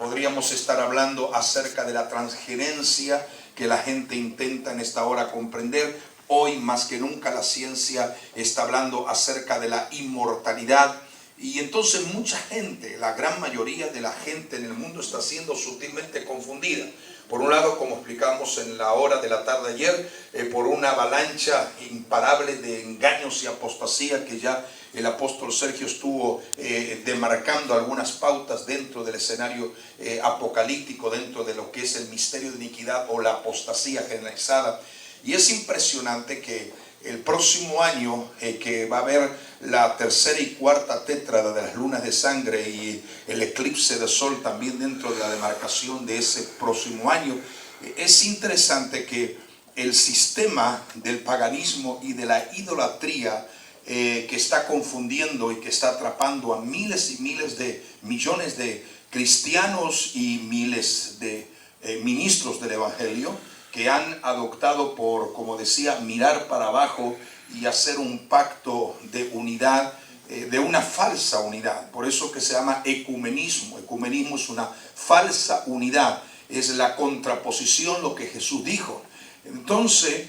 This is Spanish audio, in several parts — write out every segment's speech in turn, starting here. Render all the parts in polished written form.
Podríamos estar hablando acerca de la transgerencia que la gente intenta en esta hora comprender. Hoy más que nunca la ciencia está hablando acerca de la inmortalidad. Y entonces mucha gente, la gran mayoría de la gente en el mundo está siendo sutilmente confundida. Por un lado, como explicamos en la hora de la tarde ayer, por una avalancha imparable de engaños y apostasía que ya el apóstol Sergio estuvo demarcando algunas pautas dentro del escenario apocalíptico, dentro de lo que es el misterio de iniquidad o la apostasía generalizada. Y es impresionante que el próximo año, que va a haber la tercera y cuarta tétrada de las lunas de sangre y el eclipse de sol también dentro de la demarcación de ese próximo año, es interesante que el sistema del paganismo y de la idolatría que está confundiendo y que está atrapando a miles y miles de millones de cristianos y miles de ministros del evangelio, que han adoptado por, como decía, mirar para abajo y hacer un pacto de unidad, de una falsa unidad. Por eso que se llama ecumenismo. Ecumenismo es una falsa unidad, es la contraposición lo que Jesús dijo. Entonces,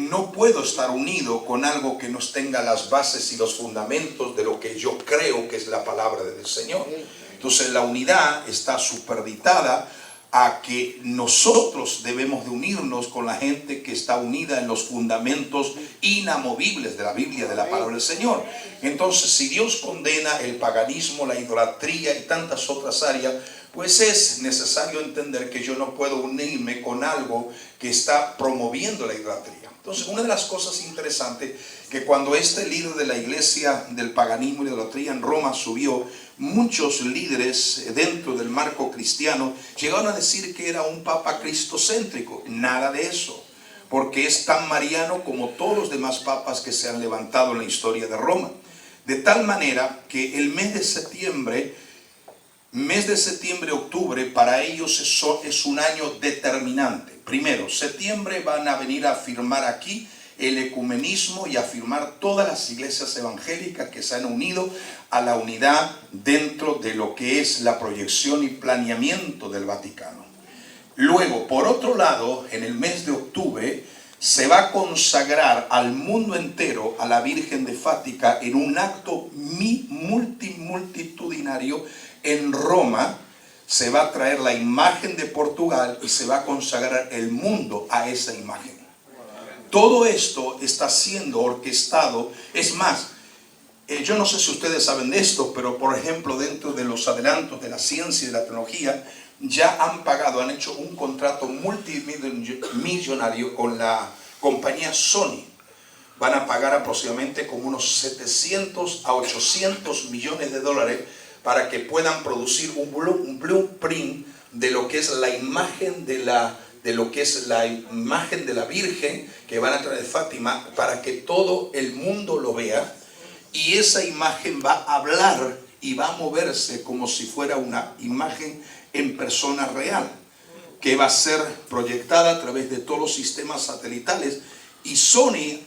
no puedo estar unido con algo que no tenga las bases y los fundamentos de lo que yo creo que es la palabra del Señor. Entonces, la unidad está superditada a que nosotros debemos de unirnos con la gente que está unida en los fundamentos inamovibles de la Biblia, de la palabra del Señor. Entonces, si Dios condena el paganismo, la idolatría y tantas otras áreas, pues es necesario entender que yo no puedo unirme con algo que está promoviendo la idolatría. Entonces, una de las cosas interesantes que cuando este líder de la iglesia del paganismo y la idolatría en Roma subió, muchos líderes dentro del marco cristiano llegaron a decir que era un papa cristocéntrico. Nada de eso, porque es tan mariano como todos los demás papas que se han levantado en la historia de Roma. De tal manera que el mes de septiembre, octubre, para ellos es un año determinante. Primero, septiembre van a venir a firmar aquí el ecumenismo y a firmar todas las iglesias evangélicas que se han unido a la unidad dentro de lo que es la proyección y planeamiento del Vaticano. Luego, por otro lado, en el mes de octubre se va a consagrar al mundo entero a la Virgen de Fátima en un acto multitudinario en Roma. Se va a traer la imagen de Portugal y se va a consagrar el mundo a esa imagen. Todo esto está siendo orquestado. Es más, yo no sé si ustedes saben de esto, pero por ejemplo dentro de los adelantos de la ciencia y de la tecnología ya han hecho un contrato multimillonario con la compañía Sony. Van a pagar aproximadamente como unos 700 a 800 millones de dólares para que puedan producir un blueprint de lo que es la imagen de la Virgen que van a traer de Fátima, para que todo el mundo lo vea, y esa imagen va a hablar y va a moverse como si fuera una imagen en persona real, que va a ser proyectada a través de todos los sistemas satelitales. Y Sony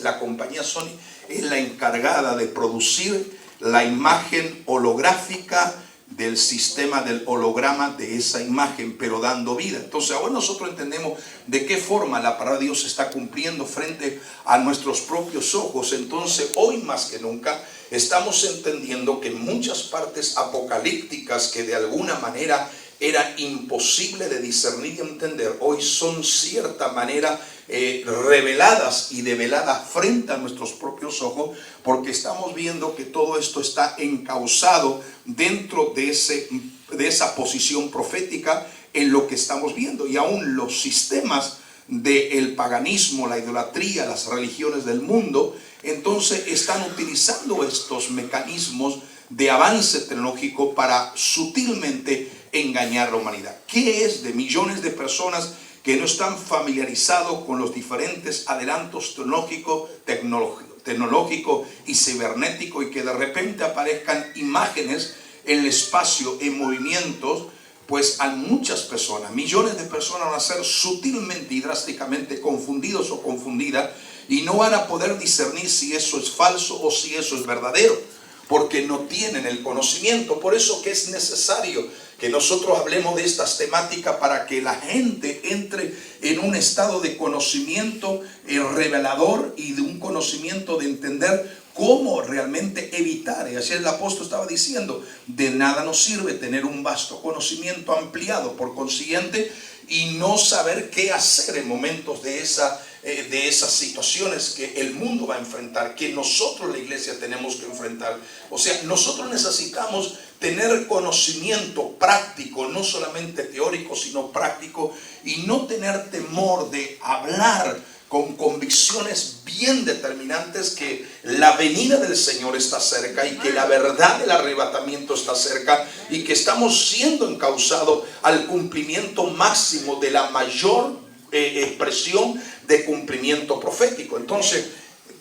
la compañía Sony es la encargada de producir la imagen holográfica del sistema del holograma de esa imagen, pero dando vida. Entonces ahora nosotros entendemos de qué forma la palabra de Dios se está cumpliendo frente a nuestros propios ojos. Entonces hoy más que nunca estamos entendiendo que muchas partes apocalípticas que de alguna manera era imposible de discernir y entender, hoy son cierta manera reveladas y develadas frente a nuestros propios ojos, porque estamos viendo que todo esto está encauzado dentro de esa posición profética en lo que estamos viendo. Y aún los sistemas del paganismo, la idolatría, las religiones del mundo, entonces están utilizando estos mecanismos de avance tecnológico para sutilmente engañar a la humanidad. ¿Qué es de millones de personas que no están familiarizados con los diferentes adelantos tecnológico y cibernético, y que de repente aparezcan imágenes en el espacio en movimientos? Pues a muchas personas, millones de personas, van a ser sutilmente y drásticamente confundidos o confundidas, y no van a poder discernir si eso es falso o si eso es verdadero. porque no tienen el conocimiento. Por eso que es necesario que nosotros hablemos de estas temáticas para que la gente entre en un estado de conocimiento revelador y de un conocimiento de entender cómo realmente evitar. Y así el apóstol estaba diciendo, de nada nos sirve tener un vasto conocimiento ampliado, por consiguiente, y no saber qué hacer en momentos de esas situaciones que el mundo va a enfrentar, que nosotros la iglesia tenemos que enfrentar. O sea, nosotros necesitamos tener conocimiento práctico, no solamente teórico, sino práctico, y no tener temor de hablar con convicciones bien determinantes que la venida del Señor está cerca y que la verdad del arrebatamiento está cerca y que estamos siendo encausados al cumplimiento máximo de la mayor expresión de cumplimiento profético. Entonces,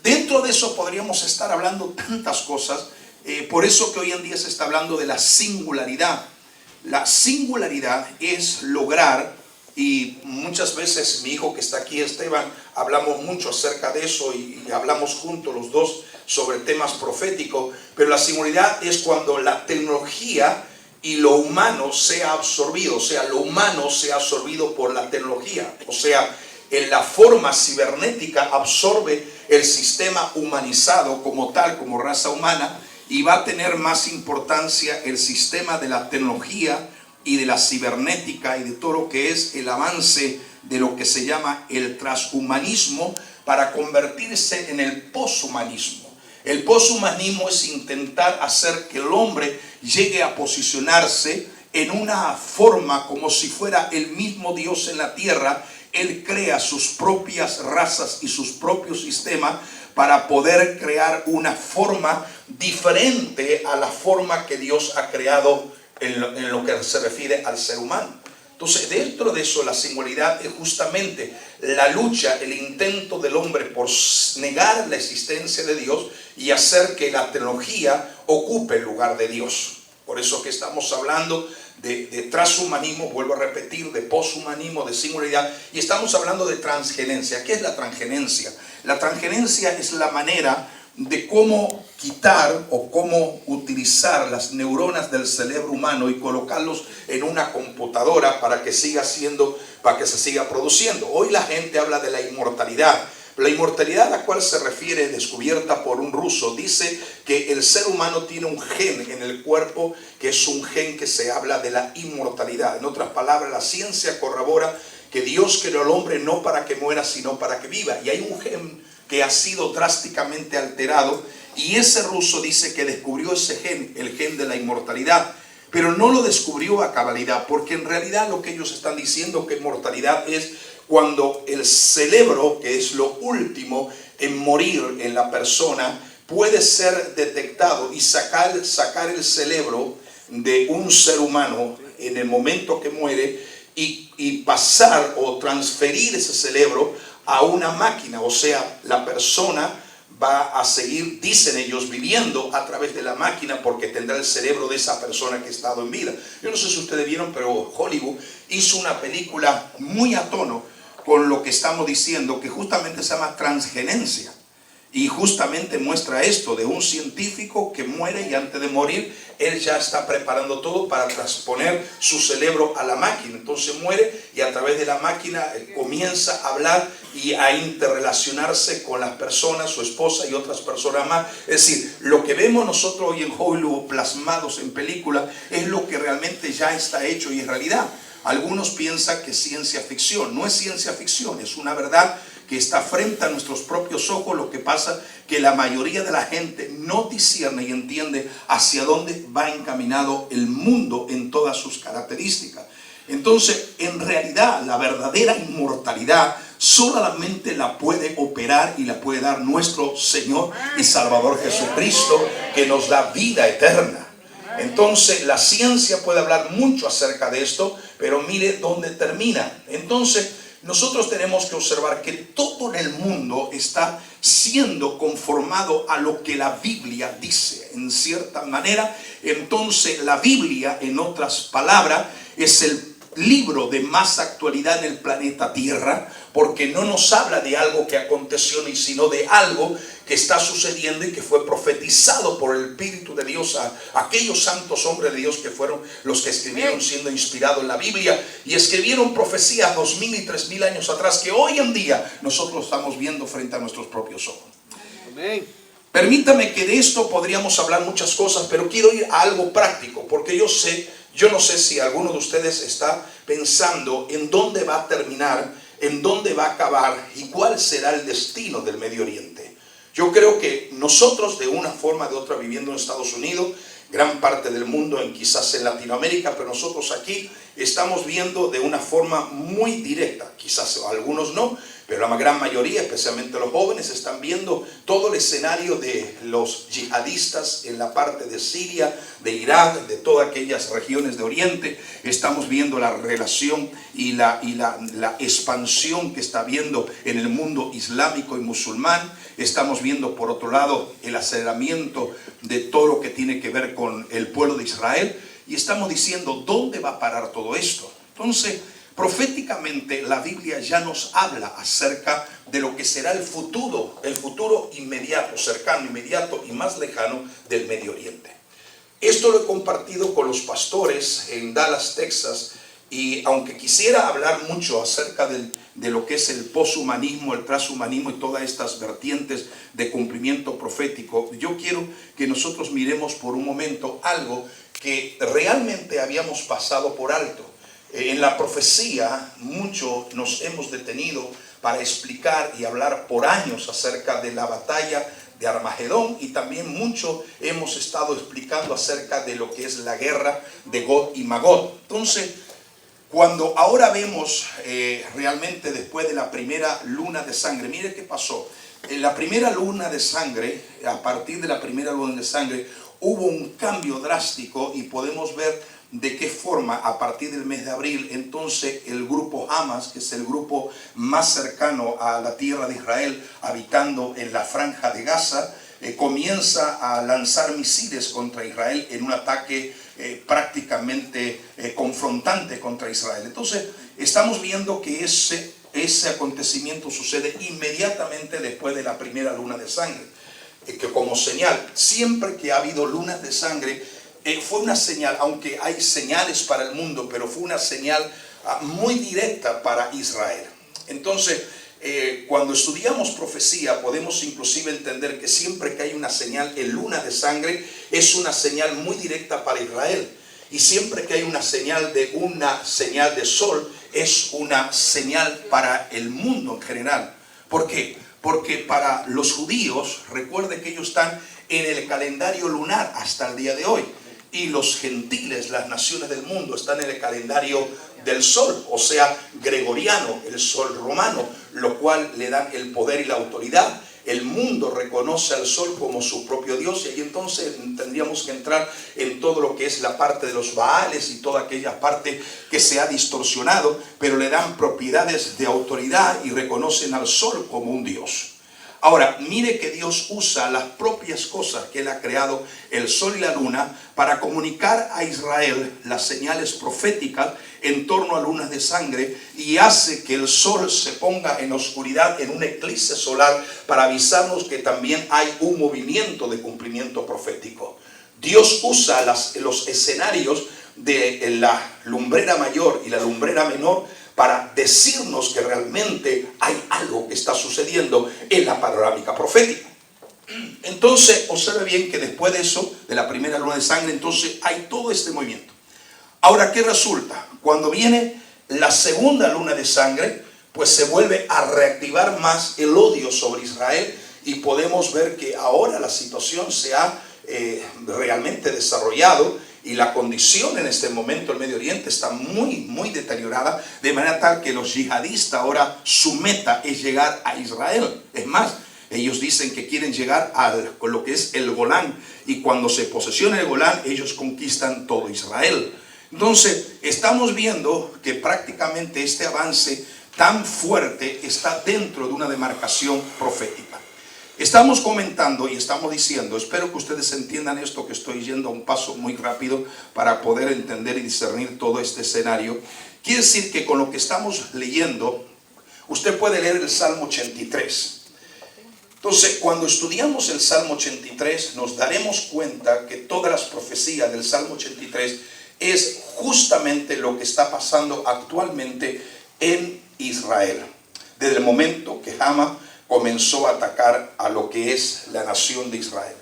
dentro de eso podríamos estar hablando tantas cosas. Por eso que hoy en día se está hablando de la singularidad. La singularidad es lograr, y muchas veces mi hijo que está aquí, Esteban, hablamos mucho acerca de eso y hablamos juntos los dos sobre temas proféticos, pero la singularidad es cuando la tecnología y lo humano sea absorbido, o sea, lo humano sea absorbido por la tecnología, o sea, en la forma cibernética absorbe el sistema humanizado como tal, como raza humana, y va a tener más importancia el sistema de la tecnología y de la cibernética y de todo lo que es el avance de lo que se llama el transhumanismo para convertirse en el poshumanismo. El poshumanismo es intentar hacer que el hombre llegue a posicionarse en una forma como si fuera el mismo Dios en la tierra. Él crea sus propias razas y sus propios sistemas para poder crear una forma diferente a la forma que Dios ha creado en lo que se refiere al ser humano. Entonces, dentro de eso, la singularidad es justamente la lucha, el intento del hombre por negar la existencia de Dios y hacer que la tecnología ocupe el lugar de Dios. Por eso que estamos hablando de transhumanismo, vuelvo a repetir, de poshumanismo, de singularidad, y estamos hablando de transgenencia. ¿Qué es la transgenencia? La transgenencia es la manera de cómo quitar o cómo utilizar las neuronas del cerebro humano y colocarlos en una computadora para que siga siendo, para que se siga produciendo. Hoy la gente habla de la inmortalidad. La inmortalidad a la cual se refiere, descubierta por un ruso, dice que el ser humano tiene un gen en el cuerpo que es un gen que se habla de la inmortalidad. En otras palabras, la ciencia corrobora que Dios creó al hombre no para que muera, sino para que viva. Y hay un gen que ha sido drásticamente alterado, y ese ruso dice que descubrió ese gen, el gen de la inmortalidad, pero no lo descubrió a cabalidad, porque en realidad lo que ellos están diciendo que inmortalidad es cuando el cerebro, que es lo último en morir en la persona, puede ser detectado y sacar el cerebro de un ser humano en el momento que muere y pasar o transferir ese cerebro a una máquina. O sea, la persona va a seguir, dicen ellos, viviendo a través de la máquina porque tendrá el cerebro de esa persona que ha estado en vida. Yo no sé si ustedes vieron, pero Hollywood hizo una película muy a tono con lo que estamos diciendo, que justamente se llama Transgenencia. Y justamente muestra esto de un científico que muere y antes de morir, él ya está preparando todo para transponer su cerebro a la máquina. Entonces muere y a través de la máquina comienza a hablar y a interrelacionarse con las personas, su esposa y otras personas más. Es decir, lo que vemos nosotros hoy en Hollywood plasmados en película es lo que realmente ya está hecho y es realidad. Algunos piensan que es ciencia ficción. No es ciencia ficción, es una verdad que está frente a nuestros propios ojos. Lo que pasa que la mayoría de la gente no discierne y entiende hacia dónde va encaminado el mundo en todas sus características. Entonces, en realidad, la verdadera inmortalidad solamente la puede operar y la puede dar nuestro Señor y Salvador Jesucristo, que nos da vida eterna. Entonces, la ciencia puede hablar mucho acerca de esto, pero mire dónde termina. Entonces, nosotros tenemos que observar que todo en el mundo está siendo conformado a lo que la Biblia dice. En cierta manera, entonces la Biblia, en otras palabras, es el libro de más actualidad en el planeta Tierra, porque no nos habla de algo que aconteció, sino de algo que está sucediendo y que fue profetizado por el Espíritu de Dios a aquellos santos hombres de Dios que fueron los que escribieron siendo inspirados en la Biblia y escribieron profecías 2000 y 3000 años atrás que hoy en día nosotros estamos viendo frente a nuestros propios ojos. Amén. Permítame que de esto podríamos hablar muchas cosas, pero quiero ir a algo práctico, porque yo no sé si alguno de ustedes está pensando en dónde va a terminar, en dónde va a acabar y cuál será el destino del Medio Oriente. Yo creo que nosotros de una forma o de otra viviendo en Estados Unidos, gran parte del mundo, quizás en Latinoamérica, pero nosotros aquí estamos viendo de una forma muy directa, quizás algunos no, pero la gran mayoría, especialmente los jóvenes, están viendo todo el escenario de los yihadistas en la parte de Siria, de Irak, de todas aquellas regiones de Oriente. Estamos viendo la relación y la expansión que está habiendo en el mundo islámico y musulmán. Estamos viendo por otro lado el aceleramiento de todo lo que tiene que ver con el pueblo de Israel y estamos diciendo ¿dónde va a parar todo esto? Entonces, proféticamente la Biblia ya nos habla acerca de lo que será el futuro inmediato, cercano, inmediato y más lejano del Medio Oriente. Esto lo he compartido con los pastores en Dallas, Texas, y aunque quisiera hablar mucho acerca de lo que es el poshumanismo, el transhumanismo y todas estas vertientes de cumplimiento profético, yo quiero que nosotros miremos por un momento algo que realmente habíamos pasado por alto. En la profecía mucho nos hemos detenido para explicar y hablar por años acerca de la batalla de Armagedón y también mucho hemos estado explicando acerca de lo que es la guerra de Gog y Magog. Entonces, cuando ahora vemos realmente después de la primera luna de sangre, mire qué pasó. En la primera luna de sangre, a partir de la primera luna de sangre, hubo un cambio drástico y podemos ver de qué forma a partir del mes de abril, entonces el grupo Hamas, que es el grupo más cercano a la tierra de Israel, habitando en la franja de Gaza, comienza a lanzar misiles contra Israel en un ataque prácticamente confrontante contra Israel. Entonces estamos viendo que ese acontecimiento sucede inmediatamente después de la primera luna de sangre, que como señal, siempre que ha habido lunas de sangre, fue una señal, aunque hay señales para el mundo, pero fue una señal muy directa para Israel. Entonces, cuando estudiamos profecía, podemos inclusive entender que siempre que hay una señal en luna de sangre, es una señal muy directa para Israel. Y siempre que hay una señal de sol, es una señal para el mundo en general. ¿Por qué? Porque para los judíos, recuerde que ellos están en el calendario lunar hasta el día de hoy. Y los gentiles, las naciones del mundo, están en el calendario del sol, o sea, gregoriano, el sol romano, lo cual le da el poder y la autoridad. El mundo reconoce al sol como su propio Dios y ahí entonces tendríamos que entrar en todo lo que es la parte de los Baales y toda aquella parte que se ha distorsionado, pero le dan propiedades de autoridad y reconocen al sol como un Dios. Ahora, mire que Dios usa las propias cosas que Él ha creado, el sol y la luna, para comunicar a Israel las señales proféticas en torno a lunas de sangre y hace que el sol se ponga en oscuridad en un eclipse solar para avisarnos que también hay un movimiento de cumplimiento profético. Dios usa los escenarios de la lumbrera mayor y la lumbrera menor para decirnos que realmente hay algo que está sucediendo en la panorámica profética. Entonces, observe bien que después de eso, de la primera luna de sangre, entonces hay todo este movimiento. Ahora, ¿qué resulta? Cuando viene la segunda luna de sangre, pues se vuelve a reactivar más el odio sobre Israel y podemos ver que ahora la situación se ha realmente desarrollado y la condición en este momento del Medio Oriente está muy, muy deteriorada, de manera tal que los yihadistas ahora su meta es llegar a Israel. Es más, ellos dicen que quieren llegar a lo que es el Golán y cuando se posesiona el Golán, ellos conquistan todo Israel. Entonces, estamos viendo que prácticamente este avance tan fuerte está dentro de una demarcación profética. Estamos comentando y estamos diciendo, espero que ustedes entiendan esto, que estoy yendo a un paso muy rápido para poder entender y discernir todo este escenario. Quiere decir que con lo que estamos leyendo, Usted puede leer el Salmo 83. Entonces, cuando estudiamos el Salmo 83, nos daremos cuenta que todas las profecías del Salmo 83 es justamente lo que está pasando actualmente en Israel. Desde el momento que Hamas comenzó a atacar a lo que es la nación de Israel.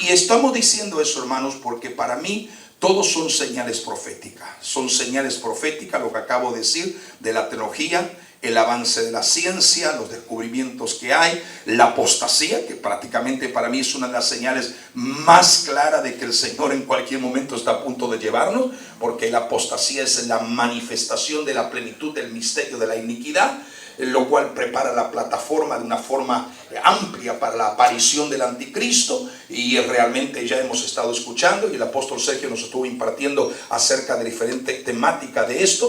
Y estamos diciendo eso, hermanos, porque para mí todos son señales proféticas. Son señales proféticas, lo que acabo de decir, de la teología, el avance de la ciencia, los descubrimientos que hay, la apostasía, que prácticamente para mí es una de las señales más claras de que el Señor en cualquier momento está a punto de llevarnos, porque la apostasía es la manifestación de la plenitud del misterio de la iniquidad, lo cual prepara la plataforma de una forma amplia para la aparición del anticristo. Y realmente ya hemos estado escuchando, y el apóstol Sergio nos estuvo impartiendo acerca de diferentes temáticas de esto.